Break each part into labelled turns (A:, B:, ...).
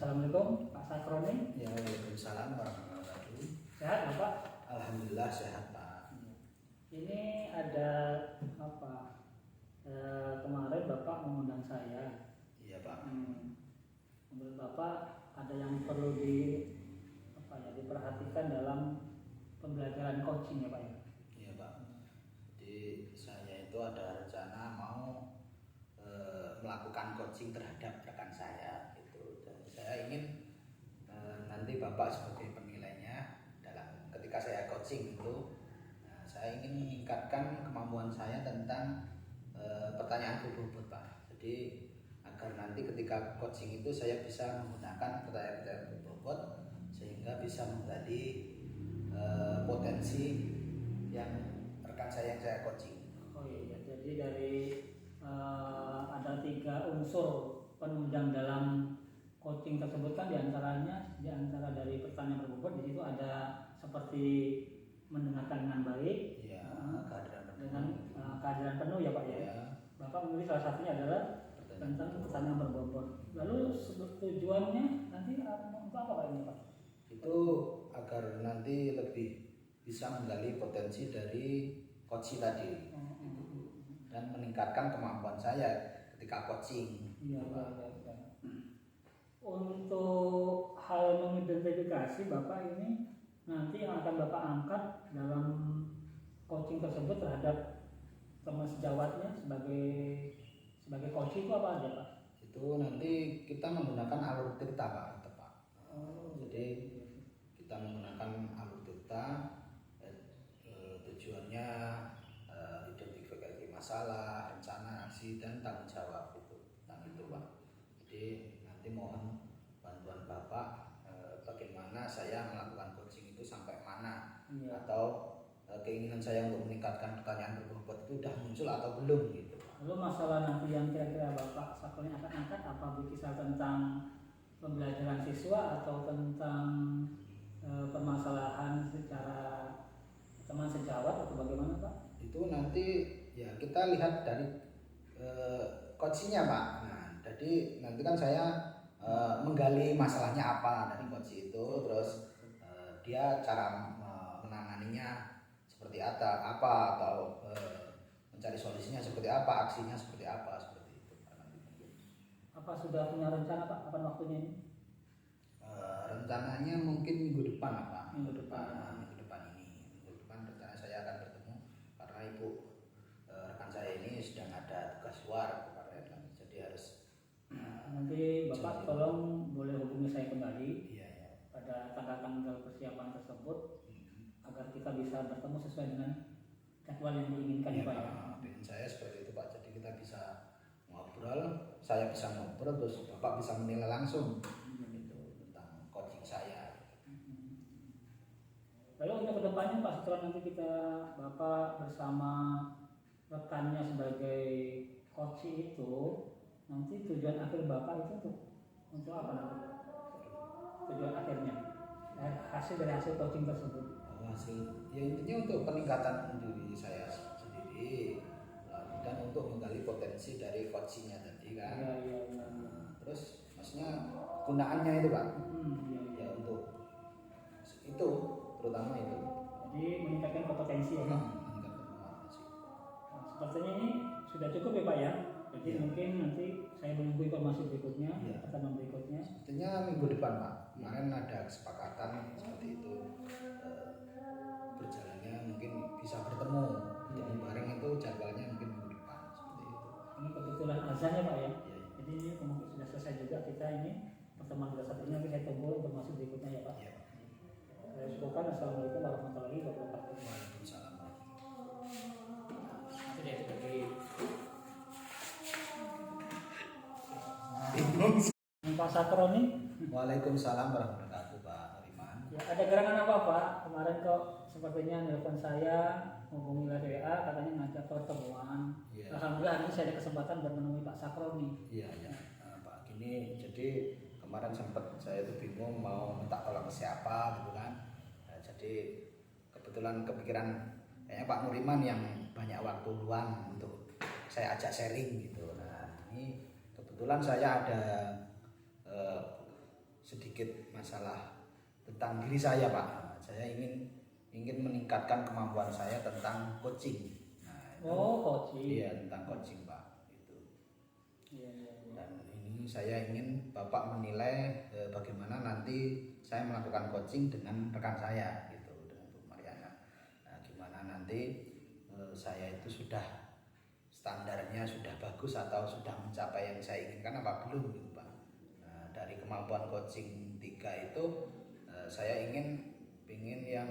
A: Assalamualaikum Pak Sakroni.
B: Ya, waalaikumsalam warahmatullahi wabarakatuh.
A: Sehat ya Pak?
B: Alhamdulillah sehat Pak.
A: Ini ada apa? Kemarin Bapak mengundang saya.
B: Iya Pak.
A: Menurut Bapak ada yang perlu diperhatikan dalam pembelajaran coaching ya Pak ya?
B: Iya Pak. Jadi saya itu ada rencana mau melakukan coaching terhadap rekan saya gitu. Dan saya ingin nanti Bapak sebagai penilainya dalam ketika saya coaching itu, saya ingin meningkatkan kemampuan saya tentang pertanyaan berbobot Pak. Jadi agar nanti ketika coaching itu saya bisa menggunakan pertanyaan berbobot sehingga bisa menggali potensi yang rekan saya yang saya coaching.
A: Oh iya, jadi dari ada 3 unsur penunjang dalam coaching tersebut kan diantara dari pertanyaan berbobot di situ ada seperti mendengarkan dengan baik,
B: Ya, kehadiran penuh.
A: dengan kehadiran penuh ya Pak ya.
B: Ya.
A: Bapak memilih salah satunya adalah tentang pertanyaan berbobot. Lalu tujuannya nanti untuk apa Pak ini Pak?
B: Itu agar nanti lebih bisa menggali potensi dari coach tadi dan meningkatkan kemampuan saya ketika coaching.
A: Iya, ya. Untuk hal mengidentifikasi Bapak ini nanti yang akan Bapak angkat dalam coaching tersebut terhadap teman sejawatnya sebagai coach itu apa aja Pak?
B: Itu nanti kita menggunakan alur tirta Pak, itu, Pak. Jadi kita menggunakan alur tirta, tujuannya identifikasi masalah, rencana, aksi dan tanggung jawab itu tentang itu Pak. Jadi nanti mohon bantuan Bapak bagaimana saya melakukan coaching itu sampai mana, atau keinginan saya untuk meningkatkan pertanyaan berbobot itu sudah muncul atau belum gitu.
A: Lalu masalah nanti yang kira-kira Bapak Sakroni akan angkat apa kisah tentang pembelajaran siswa atau tentang permasalahan secara teman sejawat atau bagaimana Pak?
B: Itu nanti ya kita lihat dari coachingnya Pak. Nah, jadi nanti kan saya menggali masalahnya apa dari coach itu, terus dia cara menanganinya seperti apa atau mencari solusinya seperti apa, aksinya seperti apa, seperti itu.
A: Apa sudah punya rencana Pak kapan waktunya ini?
B: Rencananya mungkin minggu depan Pak.
A: Minggu depan
B: rencana saya akan bertemu karena ibu rekan saya ini sedang ada tugas luar kemarin, jadi harus
A: nanti Bapak tolong boleh hubungi saya kembali.
B: Iya.
A: Pada tanggal-tanggal persiapan tersebut agar kita bisa bertemu sesuai dengan jadwal yang diinginkan
B: ya,
A: Pak ya.
B: Ingin saya seperti itu Pak, jadi kita bisa ngobrol, saya bisa ngobrol, terus Bapak bisa menilai langsung gitu, tentang coaching saya.
A: Lalu untuk kedepannya Pak, setelah nanti Bapak bersama rekannya sebagai coach itu, nanti tujuan akhir Bapak itu untuk apa nanti? Tujuan akhirnya hasil coaching tersebut.
B: Ya intinya untuk peningkatan diri saya sendiri dan untuk menggali potensi dari coachingnya tadi kan.
A: Iya.
B: Terus maksudnya gunaannya itu Pak. Ya untuk itu terutama itu.
A: Jadi meningkatkan kompetensi ya Pak. Sepertinya ini sudah cukup ya Pak ya. Jadi mungkin nanti saya menunggu informasi berikutnya, pertemuan berikutnya.
B: Sepertinya minggu depan Pak. Kemarin ada kesepakatan seperti itu. Berjalannya mungkin bisa bertemu bareng itu jadwalnya mungkin minggu depan seperti itu.
A: Ini kebetulan azan ya Pak ya.
B: Iya.
A: Jadi ini mungkin sudah selesai juga kita ini pertemuan kita saat ini. Nanti saya tunggu informasi berikutnya ya Pak.
B: Iya.
A: Saya syukurkan. Assalamualaikum warahmatullahi wabarakatuh.
B: Waalaikumsalam.
A: Sudah seperti Pak Sakroni.
B: Waalaikumsalam warahmatullahi wabarakatuh Pak Nuriman.
A: Ya, ada gerangan apa Pak? Kemarin kok sepertinya nelpon saya, hubungi lewat WA, katanya ngajak pertemuan.
B: Ya.
A: Alhamdulillah hari ini saya ada kesempatan bertemu Pak Sakroni.
B: Iya. Pak gini, jadi kemarin sempat saya itu bingung mau minta tolong ke siapa gitu kan. Jadi kebetulan kepikiran kayaknya Pak Nuriman yang banyak waktu luang untuk saya ajak sharing gitu. Nah ini kebetulan saya ada sedikit masalah tentang diri saya Pak. Saya ingin meningkatkan kemampuan saya tentang coaching. Nah, itu,
A: coaching.
B: iya tentang coaching Pak. Itu.
A: Iya, iya, iya.
B: Dan ini saya ingin Bapak menilai bagaimana nanti saya melakukan coaching dengan rekan saya gitu, dengan Bu Mariana. Nah, gimana nanti saya itu sudah standarnya sudah bagus atau sudah mencapai yang saya inginkan apa belum gitu Pak. Nah, dari kemampuan coaching 3 itu saya ingin yang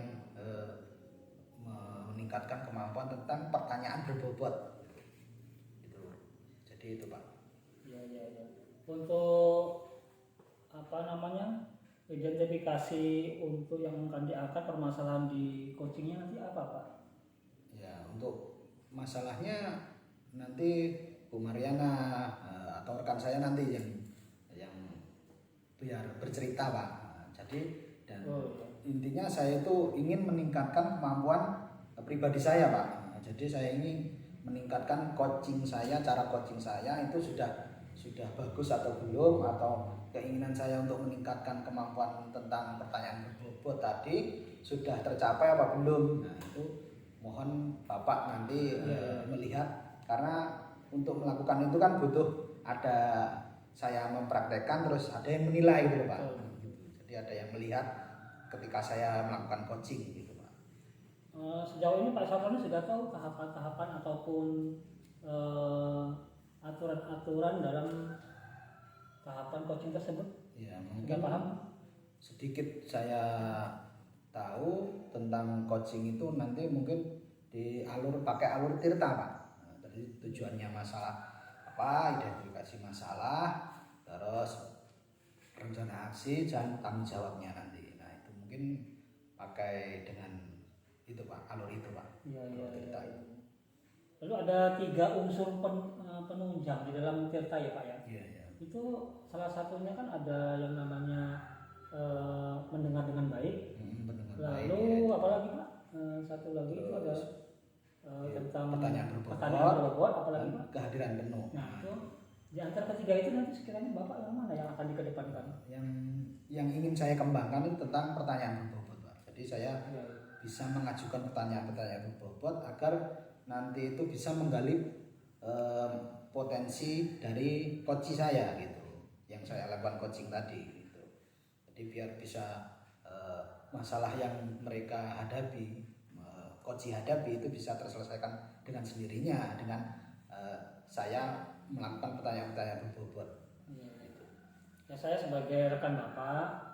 B: meningkatkan kemampuan tentang pertanyaan berbobot gitu. Jadi itu Pak.
A: Iya, iya, iya. Untuk apa namanya, identifikasi untuk yang akan diangkat permasalahan di coachingnya nanti apa Pak?
B: Ya, untuk masalahnya nanti Bu Mariana atau rekan saya nanti yang biar bercerita Pak. Jadi dan intinya saya itu ingin meningkatkan kemampuan pribadi saya Pak. Jadi saya ingin meningkatkan coaching saya, cara coaching saya itu sudah bagus atau belum, atau keinginan saya untuk meningkatkan kemampuan tentang pertanyaan berbobot tadi sudah tercapai apa belum. Nah, itu mohon Bapak nanti melihat, karena untuk melakukan itu kan butuh ada saya mempraktekkan terus ada yang menilai gitu Pak. Jadi ada yang melihat ketika saya melakukan coaching gitu Pak.
A: Sejauh ini Pak Saproni sudah tahu tahapan-tahapan ataupun aturan-aturan dalam tahapan coaching tersebut?
B: Ya,
A: Sudah
B: mungkin
A: paham?
B: sedikit saya tahu tentang coaching itu nanti mungkin pakai alur tirta Pak. Nah, tadi tujuannya masalah apa, identifikasi masalah, terus rencana aksi dan tanggung jawabnya nanti. Nah, itu mungkin pakai dengan itu Pak, alur itu Pak.
A: Iya,
B: Alur
A: iya,
B: tirta
A: iya.
B: itu.
A: Lalu ada 3 unsur penunjang di dalam tirta ya Pak ya?
B: Iya, iya.
A: Itu salah satunya kan ada yang namanya mendengar dengan baik.
B: Mendengar
A: Lalu
B: baik, ya.
A: apalagi Pak? Satu lagi itu ada tentang
B: pertanyaan
A: berbobot, apalagi
B: dan
A: Pak?
B: kehadiran penuh.
A: Nah, itu di antara ketiga itu nanti sekiranya Bapak yang mana yang akan dikedepankan?
B: Yang ingin saya kembangkan itu tentang pertanyaan berbobot Pak. Jadi saya
A: Ya,
B: bisa mengajukan pertanyaan-pertanyaan berbobot agar nanti itu bisa menggali potensi dari coach saya gitu, yang saya lakukan coaching tadi gitu. Jadi biar bisa masalah yang mereka hadapi, coach hadapi itu bisa terselesaikan dengan sendirinya dengan saya melakukan pertanyaan-pertanyaan berbobot.
A: ya. Ya, saya sebagai rekan Bapak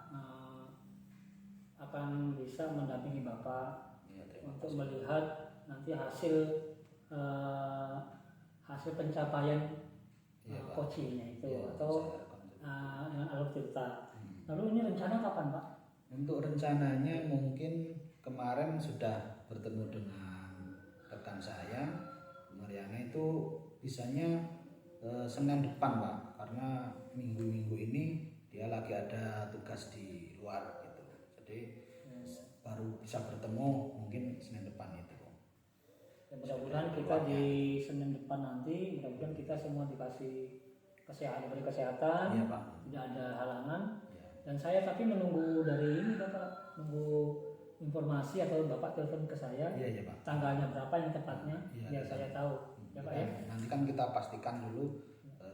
A: akan bisa mendampingi Bapak
B: Ya,
A: untuk melihat nanti hasil pencapaian coachingnya itu
B: ya,
A: atau dengan alur tirta. Lalu ini rencana kapan Pak?
B: Untuk rencananya mungkin kemarin sudah bertemu dengan rekan saya Mariana, itu bisanya Senin depan Pak, karena minggu-minggu ini dia lagi ada tugas di luar gitu. Jadi baru bisa bertemu mungkin Senin depan itu.
A: Ya, mudah-mudahan kita di Senin depan nanti mudah-mudahan kita semua dikasih kesehatan,
B: Iya Pak.
A: tidak ada halangan.
B: Ya.
A: Dan saya tapi menunggu dari ini Bapak, nunggu informasi atau Bapak telepon ke saya.
B: Iya ya Pak.
A: Tanggalnya berapa yang tepatnya
B: Iya,
A: biar
B: ya.
A: saya tahu. Ya Pak ya.
B: Nanti kan kita pastikan dulu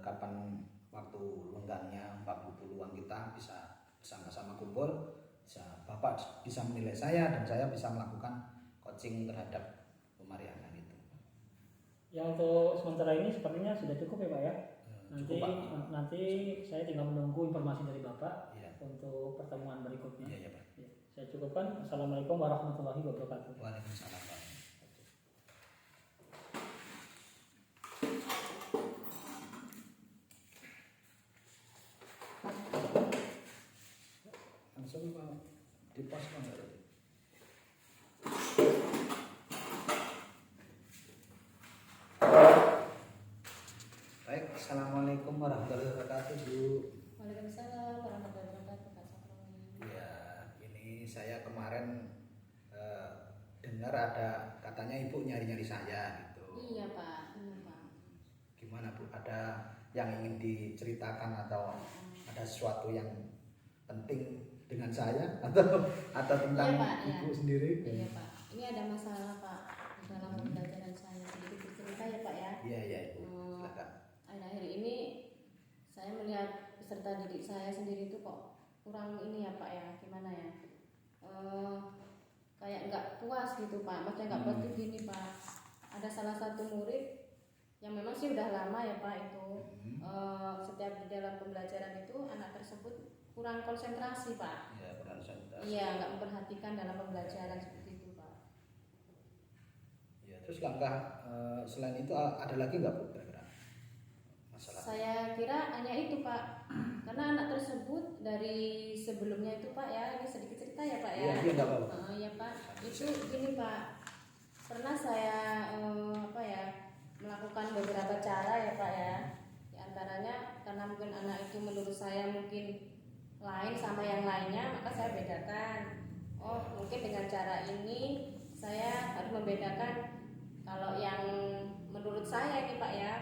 B: kapan waktu lenggangnya, waktu luang kita bisa bersama-sama kumpul, Bapak bisa menilai saya dan saya bisa melakukan coaching terhadap Bu Mariana gitu.
A: Yang untuk sementara ini sepertinya sudah cukup ya Pak ya. Nanti saya tinggal menunggu informasi dari Bapak untuk pertemuan berikutnya.
B: Iya ya Pak.
A: Ya, saya cukupkan. Assalamualaikum warahmatullahi wabarakatuh.
B: Waalaikumsalam Pak. Langsung Pak di pos Pak. Baik, assalamualaikum warahmatullahi wabarakatuh Bu.
C: Waalaikumsalam warahmatullahi wabarakatuh Pak Saproni.
B: Ya, ini saya kemarin dengar ada katanya Ibu nyari-nyari saya gitu.
C: Iya Pak, benar Pak.
B: Gimana Bu? Ada yang ingin diceritakan atau ada sesuatu yang penting dengan saya atau tentang
C: Iya, Pak, iya.
B: ibu sendiri?
C: Iya Pak, ini ada masalah Pak dalam pembelajaran saya, sedikit bercerita ya Pak ya.
B: Iya iya ibu, silakan.
C: Akhir-akhir ini saya melihat peserta didik saya sendiri itu kok kurang ini ya Pak ya, gimana ya, kayak nggak puas gitu Pak. Maksudnya nggak puas tuh gini Pak, ada salah satu murid yang memang sih udah lama ya Pak itu, setiap di dalam pembelajaran itu anak tersebut kurang konsentrasi Pak.
B: Iya, peran saya.
C: Iya, nggak memperhatikan dalam pembelajaran seperti itu Pak.
B: Ya, terus langkah selain itu ada lagi nggak Bu kira-kira masalah?
C: Saya kira hanya itu Pak, karena anak tersebut dari sebelumnya itu Pak ya, ini sedikit cerita ya Pak ya.
B: Iya nggak apa-apa.
C: Ya Pak, itu gini Pak, pernah saya melakukan beberapa cara ya Pak ya. Di antaranya karena mungkin anak itu menurut saya mungkin lain sama yang lainnya, maka saya bedakan. Oh mungkin dengan cara ini saya harus membedakan kalau yang menurut saya ini Pak ya,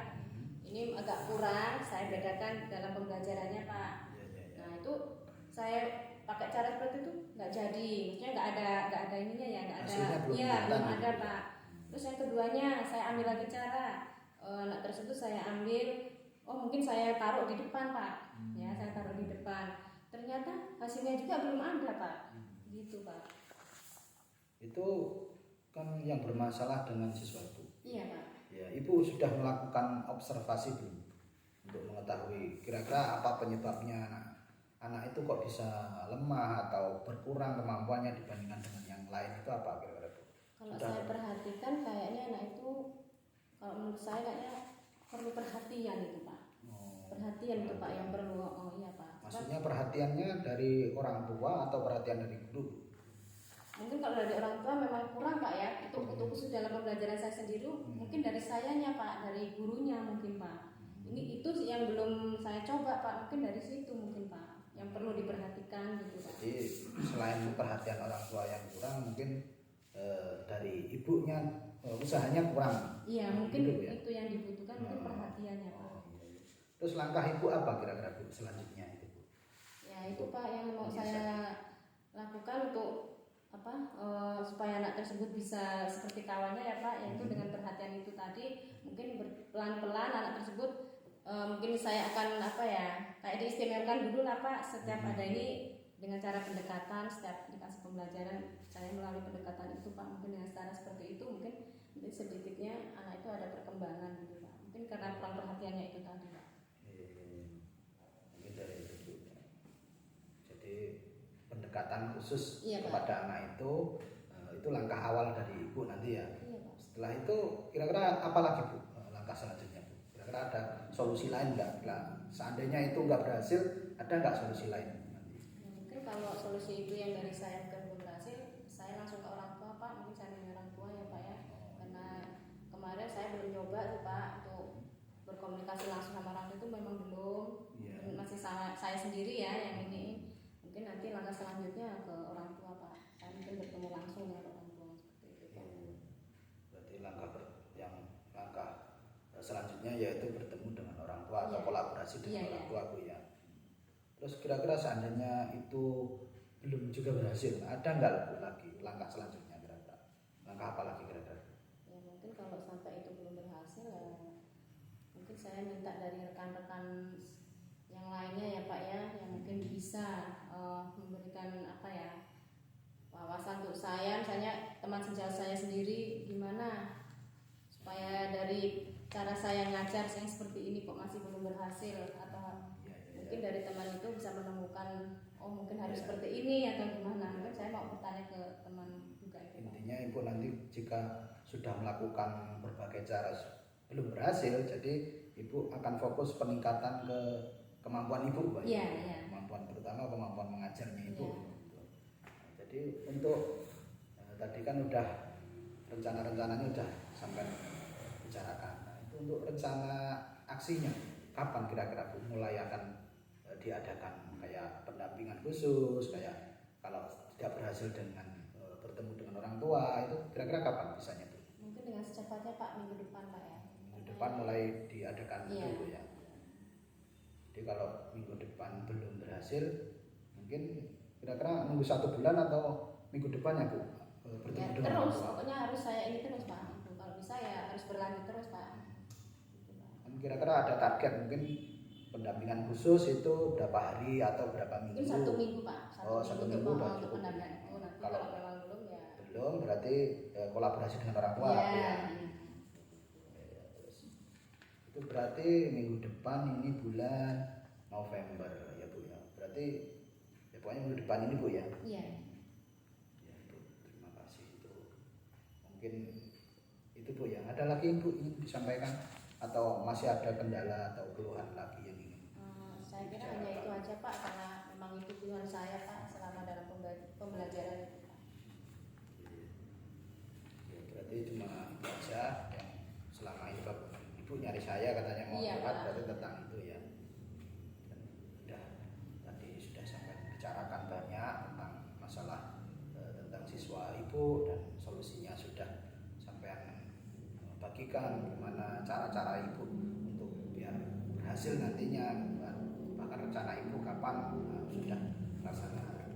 C: ini agak kurang, saya bedakan dalam pembelajarannya Pak. Nah itu saya pakai cara seperti itu nggak jadi, maksudnya nggak ada ininya ya, nggak ada, belum ada Pak. Terus yang keduanya saya ambil lagi cara, anak tersebut saya ambil, oh mungkin saya taruh di depan Pak, ya saya taruh di depan, ternyata hasilnya juga belum ada Pak, gitu Pak.
B: Itu kan yang bermasalah dengan siswa itu.
C: Iya Pak.
B: Ya, Ibu sudah melakukan observasi belum untuk mengetahui kira-kira apa penyebabnya anak itu kok bisa lemah atau berkurang kemampuannya dibandingkan dengan yang lain, itu apa kira-kira Bu?
C: Kalau saya perhatikan kayaknya anak itu, kalau menurut saya kayaknya perlu perhatian itu Pak. Perhatian itu Pak yang perlu. Oh iya Pak.
B: Maksudnya perhatiannya dari orang tua atau perhatian dari guru?
C: Mungkin kalau dari orang tua memang kurang Pak ya, itu khusus dalam pembelajaran saya sendiri, mungkin dari sayanya Pak, dari gurunya mungkin Pak. Ini itu yang belum saya coba Pak, mungkin dari situ mungkin Pak, yang perlu diperhatikan gitu Pak.
B: Jadi selain perhatian orang tua yang kurang, mungkin dari ibunya usahanya kurang.
C: Iya mungkin
B: gitu, ya?
C: itu yang dibutuhkan, mungkin perhatiannya Pak.
B: Terus langkah ibu apa kira-kira Bu selanjutnya itu Bu?
C: Ya itu Pak yang mau saya lakukan untuk supaya anak tersebut bisa seperti kawannya ya Pak, yaitu dengan perhatian itu tadi, mungkin pelan-pelan anak tersebut mungkin saya akan kayak diistimewakan dulu lah Pak, setiap ada ini dengan cara pendekatan, setiap dikasih pembelajaran saya melalui pendekatan itu Pak, mungkin dengan cara seperti itu mungkin sedikitnya anak itu ada perkembangan gitu Pak, mungkin karena kurang perhatiannya itu tadi Pak.
B: Mungkin dari itu Bu. Jadi pendekatan khusus
C: Iya,
B: kepada anak itu langkah awal dari ibu nanti ya.
C: Iya Pak.
B: Setelah itu kira-kira apa lagi Bu langkah selanjutnya Bu? Kira-kira ada solusi lain nggak? Seandainya itu nggak berhasil, ada nggak solusi lain nanti?
C: Ya, mungkin kalau solusi itu yang dari saya belum berhasil, saya langsung ke orang tua Pak, mungkin saya nanya orang tua ya Pak ya, karena kemarin saya belum coba tuh Pak untuk berkomunikasi langsung sama orang tua, itu memang belum. Masih sama saya sendiri ya yang ini. Mungkin nanti langkah selanjutnya ke orang tua Pak, saya mungkin bertemu langsung dengan orang tua seperti itu Pak.
B: Berarti langkah selanjutnya yaitu bertemu dengan orang tua atau kolaborasi dengan orang tua Bu ya. Terus kira-kira seandainya itu belum juga berhasil, ada nggak Bu lagi langkah selanjutnya kira-kira? Langkah apa lagi kira-kira?
C: Ya mungkin kalau sampai itu belum berhasil ya mungkin saya minta dari rekan-rekan yang lainnya ya Pak ya, yang mungkin bisa memberikan wawasan untuk saya, misalnya teman sejauh saya sendiri gimana supaya dari cara saya ngajar yang seperti ini kok masih belum berhasil, atau mungkin dari teman itu bisa menemukan oh mungkin harus seperti ini atau gimana. Mungkin saya mau bertanya ke teman juga itu Pak.
B: Intinya ibu nanti jika sudah melakukan berbagai cara belum berhasil, jadi ibu akan fokus peningkatan ke kemampuan ibu Pak.
C: Iya.
B: Kemampuan terutama kemampuan mengajarnya ibu. Jadi untuk tadi kan udah rencana-rencananya udah sampai bicarakan. Nah, itu untuk rencana aksinya kapan kira-kira Bu mulai akan diadakan kayak pendampingan khusus, kayak kalau tidak berhasil dengan bertemu dengan orang tua, itu kira-kira kapan bisanya Bu?
C: Mungkin dengan secepatnya Pak, minggu depan Pak ya.
B: Minggu depan mulai diadakan
C: Iya.
B: dulu ya. Jadi kalau minggu depan belum berhasil, mungkin mungkin kira-kira nunggu 1 bulan atau minggu depan ya Bu?
C: Ya,
B: Bertemu dengan
C: terus
B: Bapak.
C: pokoknya harus saya ini terus Pak. Kalau bisa ya harus berlanjut terus Pak. Gitu, Pak.
B: Kan kira-kira ada target mungkin pendampingan khusus itu berapa hari atau berapa minggu?
C: Mungkin 1 minggu Pak.
B: Oh, 1 minggu
C: untuk,
B: udah
C: untuk
B: cukup.
C: pendampingan itu. Nanti
B: Kalau
C: kalau memang belum ya.
B: belum berarti kolaborasi dengan orang tua
C: Iya.
B: ya. Terus itu berarti minggu depan ini bulan November ya Bu ya. Berarti ya pokoknya minggu depan ini Bu ya.
C: Iya.
B: Ya Bu, terima kasih itu. Mungkin itu Bu ya. Ada lagi Bu ingin disampaikan atau masih ada kendala atau keluhan lagi yang ingin?
C: Saya kira hanya itu aja Pak, karena memang itu pilihan saya Pak selama dalam pembelajaran itu Pak.
B: Ya, berarti cuma itu aja yang selama ini Ibu nyari saya katanya mau
C: Iya,
B: curhat
C: Pak.
B: berarti tentang itu ya. Dan udah tadi sudah sampai bicarakan banyak tentang masalah tentang siswa Ibu dan solusinya sudah sampai bagikan gimana cara-cara Ibu untuk biar berhasil nantinya, bahkan rencana Ibu kapan sudah melaksanakan.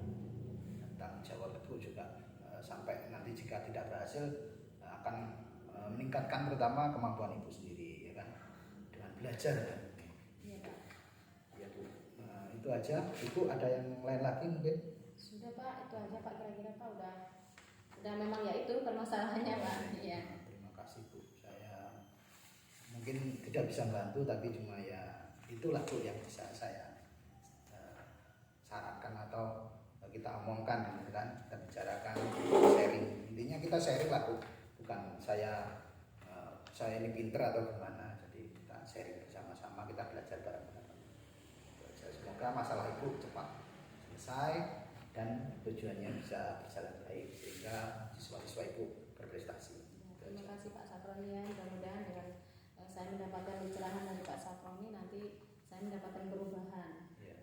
B: Tanggung jawab Ibu juga sampai nanti jika tidak berhasil akan meningkatkan terutama kemampuan Ibu sendiri ya kan, dengan belajar kan.
C: Iya Pak.
B: Ya Bu. Itu aja. Ibu ada yang lain lagi mungkin?
C: Sudah Pak, itu aja Pak kira-kira Pak udah memang ya itu permasalahannya Pak. Iya.
B: Terima kasih Bu. Saya mungkin tidak bisa bantu tapi cuma ya itulah Bu yang bisa saya sarankan atau kita omongkan gitu kan, kita bicarakan, sharing. Intinya kita sharing lah Bu. Bukan saya ini pinter atau gimana. Jadi kita sharing bersama-sama, kita belajar bareng-bareng. Semoga masalah Ibu cepat selesai dan tujuannya bisa berjalan baik sehingga siswa-siswa Ibu berprestasi.
C: Terima kasih Pak Saproni ya, mudah-mudahan dengan saya mendapatkan pencerahan dari Pak Saproni nanti saya mendapatkan perubahan.
B: Ya,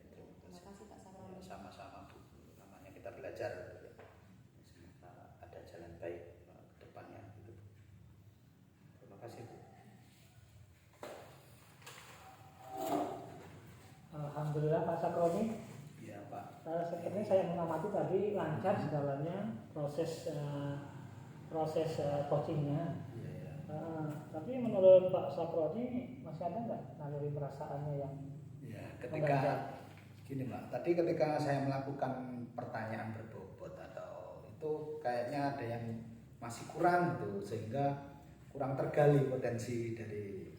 C: Terima kasih Pak Saproni.
B: sama-sama Bu. Namanya kita belajar. Semoga ada jalan baik ke depannya gitu. Terima kasih Bu.
A: Alhamdulillah Pak Saproni.
B: Iya Pak.
A: Sepertinya saya mengamati tadi lancar segalanya proses coachingnya.
B: Iya ya.
A: Tapi menurut Pak Saproni masih ada nggak naluri perasaannya yang
B: Ya, ketika gini Mbak, tadi ketika saya melakukan pertanyaan berbobot atau itu kayaknya ada yang masih kurang gitu sehingga kurang tergali potensi dari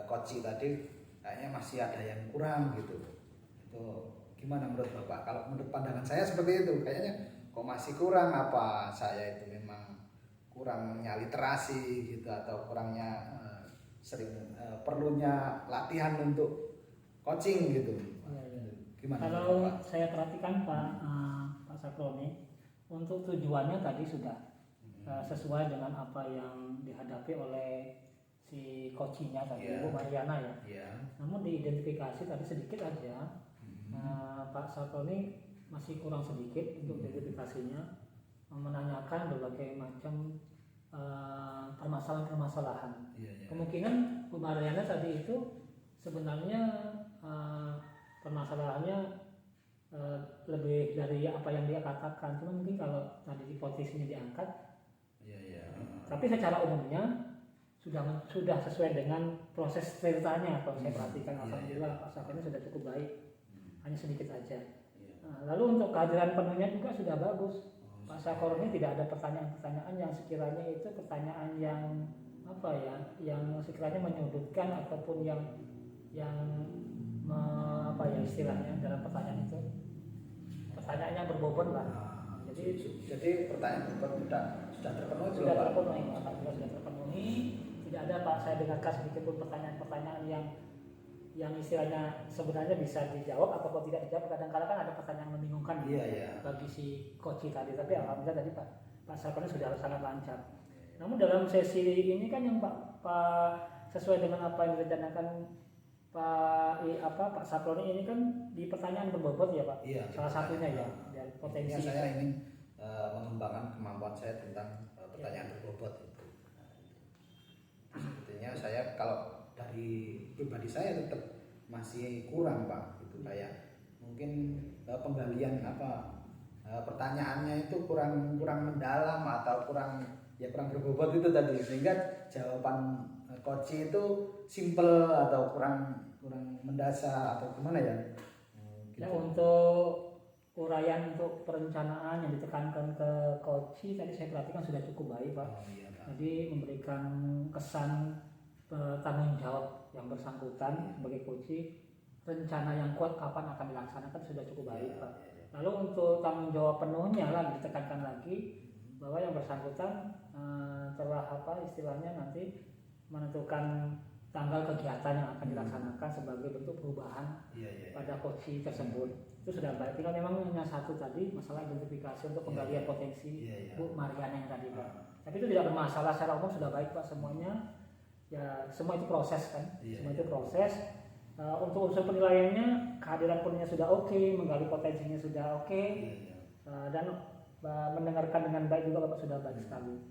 B: coach tadi, kayaknya masih ada yang kurang gitu. Itu gimana menurut Bapak? Kalau menurut pandangan saya seperti itu, kayaknya kok masih kurang, apa saya itu memang kurangnya literasi gitu atau kurangnya sering perlunya latihan untuk coaching gitu.
A: Ya.
B: Gimana?
A: Kalau saya perhatikan Pak Saproni, untuk tujuannya tadi sudah sesuai dengan apa yang dihadapi oleh si coachingnya tadi,
B: Yeah.
A: Bu Mariana ya.
B: Iya.
A: Namun diidentifikasi tadi sedikit aja, Pak Saproni masih kurang sedikit untuk identifikasinya, menanyakan berbagai macam permasalahan-permasalahan.
B: Iya.
A: Kemungkinan Bu Mariana tadi itu sebenarnya permasalahannya lebih dari apa yang dia katakan. Cuma mungkin kalau tadi hipotesisnya diangkat,
B: Iya.
A: tapi secara umumnya sudah sesuai dengan proses ceritanya. Kalau saya perhatikan, alhamdulillah Pak Saproni sudah cukup baik, hanya sedikit aja. Lalu untuk kehadiran penuhnya juga sudah bagus. Pak Saproni tidak ada pertanyaan-pertanyaan yang sekiranya itu pertanyaan yang apa ya, yang sekiranya menyudutkan ataupun yang apa ya istilahnya dalam pertanyaan itu, pertanyaannya berbobot lah.
B: Jadi pertanyaan sudah terpenuhi belum,
A: Sudah
B: Pak?
A: terpenuhi, alhamdulillah sudah terpenuhi. Tidak ada Pak saya dengarkan sedikit pun pertanyaan-pertanyaan yang istilahnya sebenarnya bisa dijawab ataupun tidak dijawab. Kadang-kadang kan ada pertanyaan yang membingungkan bagi si coach tadi, tapi alhamdulillah tadi Pak Saproni sudah sangat lancar. Namun dalam sesi ini kan yang Pak sesuai dengan apa yang direncanakan Pak Saproni ini kan di pertanyaan berbobot ya Pak.
B: Iya.
A: Salah satunya ya dari potensi.
B: Saya ingin mengembangkan kemampuan saya tentang pertanyaan berbobot itu. Sepertinya saya kalau dari pribadi saya tetap masih kurang Pak. Itu kayak mungkin penggalian pertanyaannya itu kurang mendalam atau kurang berbobot itu tadi, sehingga jawaban coach itu simple atau kurang mendasar atau gimana ya?
A: Ya, untuk uraian untuk perencanaan yang ditekankan ke coach tadi saya perhatikan sudah cukup baik Pak.
B: Oh, iya, Pak.
A: Jadi memberikan kesan tanggung jawab yang bersangkutan sebagai coach, rencana yang kuat kapan akan dilaksanakan sudah cukup baik Pak. Lalu untuk tanggung jawab penuhnya lagi ditekankan lagi bahwa yang bersangkutan telah istilahnya nanti menentukan tanggal kegiatan yang akan dilaksanakan sebagai bentuk perubahan pada coach tersebut. Itu sudah baik. Tinggal memang hanya satu tadi masalah identifikasi untuk penggalian potensi Bu Mariana yang tadi Pak. Tapi itu tidak bermasalah, secara umum sudah baik Pak semuanya. Ya semua itu proses kan. Semua itu proses. Untuk unsur penilaiannya kehadiran penuhnya sudah oke, menggali potensinya sudah oke, dan mendengarkan dengan baik juga Bapak sudah baik sekali.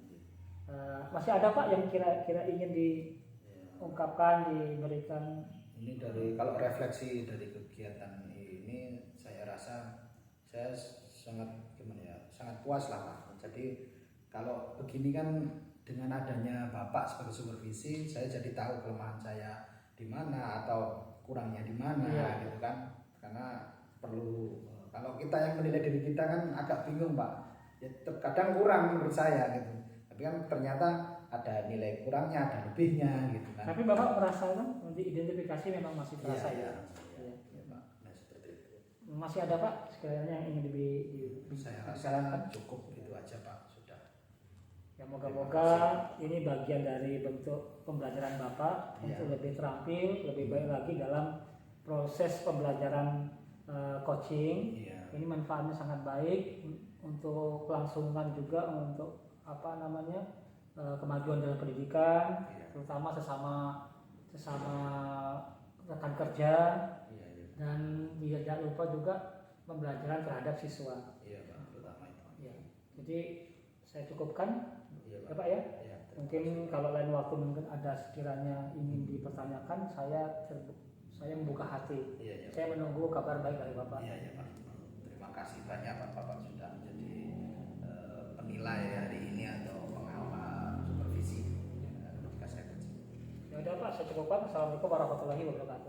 A: Masih ada Pak yang kira-kira ingin diungkapkan, diberikan?
B: Ini kalau refleksi dari kegiatan ini, saya rasa saya sangat puas lah Pak. Jadi kalau begini kan dengan adanya Bapak sebagai supervisi, saya jadi tahu kelemahan saya di mana atau kurangnya di mana gitu kan. Karena perlu, kalau kita yang menilai diri kita kan agak bingung Pak. Ya, kadang kurang menurut saya gitu. Tapi kan ternyata ada nilai kurangnya, ada lebihnya gitu kan.
A: Tapi Bapak merasa kan di identifikasi memang masih terasa ya.
B: Pak. Nah, seperti itu.
A: Masih ada Pak sekiranya yang ingin
B: Saya rasa cukup itu aja Pak, sudah.
A: Ya moga-moga ini bagian dari bentuk pembelajaran Bapak untuk lebih terampil, lebih baik lagi dalam proses pembelajaran coaching. Ini manfaatnya sangat baik untuk kelangsungan juga, untuk kemajuan dalam pendidikan, terutama sesama rekan kerja, dan tidak lupa juga pembelajaran terhadap siswa.
B: Terutama itu.
A: Ya, jadi saya cukupkan. Ya Pak ya. Mungkin kalau lain waktu mungkin ada sekiranya ingin dipertanyakan, saya membuka hati. Saya menunggu kabar baik dari Bapak.
B: Pak. Terima kasih banyak Pak, Bapak sudah menjadi penilai hari ini atau pengawal supervisi ketika saya kerja.
A: Ya udah Pak, saya cukupkan. Assalamualaikum warahmatullahi wabarakatuh.